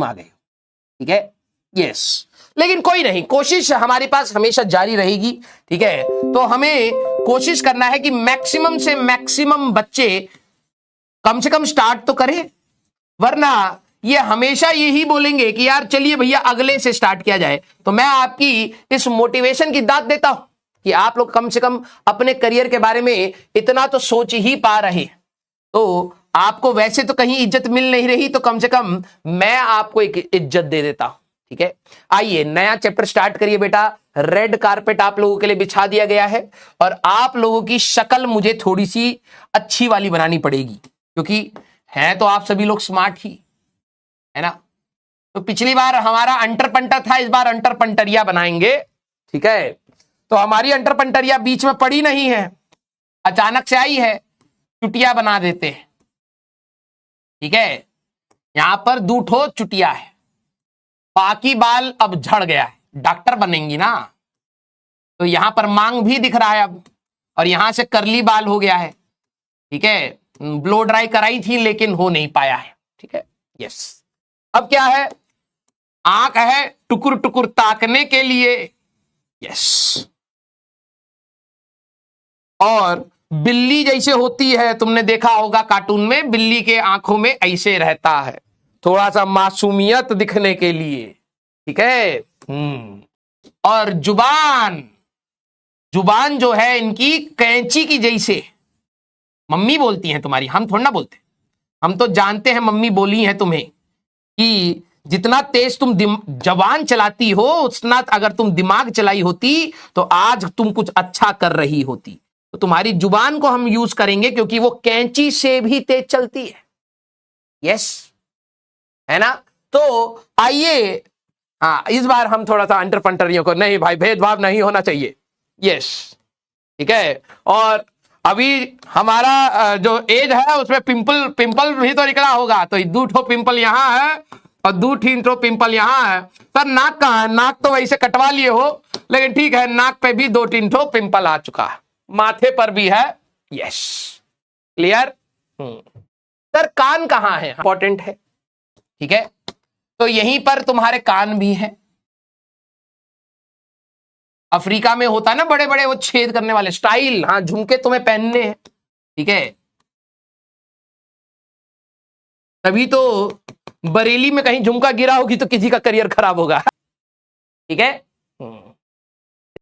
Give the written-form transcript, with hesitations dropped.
आ गए, ठीक है, यस। लेकिन कोई नहीं, कोशिश हमारे पास हमेशा जारी रहेगी, ठीक है। तो हमें कोशिश करना है कि मैक्सिमम से मैक्सिमम बच्चे कम से कम स्टार्ट तो करें, वरना ये हमेशा यही बोलेंगे कि यार चलिए भैया अगले से स्टार्ट किया जाए। तो मैं आपकी इस मोटिवेशन की दाद देता हूं कि आप लोग कम से कम अपने करियर के बारे में इतना तो सोच ही पा रहे। तो आपको वैसे तो कहीं इज्जत मिल नहीं रही, तो कम से कम मैं आपको एक इज्जत दे देता हूं, ठीक है। आइए नया चैप्टर स्टार्ट करिए बेटा। रेड कारपेट आप लोगों के लिए बिछा दिया गया है और आप लोगों की शक्ल मुझे थोड़ी सी अच्छी वाली बनानी पड़ेगी, क्योंकि है तो आप सभी लोग स्मार्ट ही, है ना। तो पिछली बार हमारा अंटर पंटर था, इस बार अंटर पंटरिया बनाएंगे, ठीक है। तो हमारी अंटर पंटरिया बीच में पड़ी नहीं है, अचानक से आई है, चुटिया बना देते हैं, ठीक है। यहां पर दूठो चुटिया है, बाकी बाल अब झड़ गया है, डॉक्टर बनेंगी ना। तो यहां पर मांग भी दिख रहा है अब, और यहां से करली बाल हो गया है, ठीक है। ब्लो ड्राई कराई थी लेकिन हो नहीं पाया है, ठीक है, यस। अब क्या है, आंख है टुकुर टुकुर ताकने के लिए, यस। और बिल्ली जैसे होती है, तुमने देखा होगा कार्टून में, बिल्ली के आंखों में ऐसे रहता है, थोड़ा सा मासूमियत दिखने के लिए, ठीक है। और जुबान, जुबान जो है इनकी कैंची की जैसे, मम्मी बोलती हैं तुम्हारी, हम थोड़ा ना बोलते, हम तो जानते हैं मम्मी बोली हैं तुम्हें कि जितना तेज तुम जबान चलाती हो, उतना अगर तुम दिमाग चलाई होती तो आज तुम कुछ अच्छा कर रही होती। तो तुम्हारी जुबान को हम यूज करेंगे क्योंकि वो कैंची से भी तेज चलती है, यस, है ना। तो आइए, हाँ इस बार हम थोड़ा सा अंटर पंटरियों को, नहीं भाई भेदभाव नहीं होना चाहिए, यस, ठीक है। और अभी हमारा जो एज है उसमें पिंपल पिंपल भी तो निकला होगा, तो दो ठो पिंपल यहां है और दो तीन ठो पिंपल यहां है। सर नाक कहां है? नाक तो वैसे कटवा लिए हो, लेकिन ठीक है, नाक पे भी दो तीन ठो पिंपल आ चुका है, माथे पर भी है, यस, क्लियर। सर कान कहां है? इंपॉर्टेंट है, ठीक है। तो यहीं पर तुम्हारे कान भी हैं। अफ्रीका में होता है ना बड़े बड़े वो छेद करने वाले स्टाइल, हाँ झुमके तुम्हें पहनने हैं, ठीक है। तभी तो बरेली में कहीं झुमका गिरा होगी तो किसी का करियर खराब होगा, ठीक है।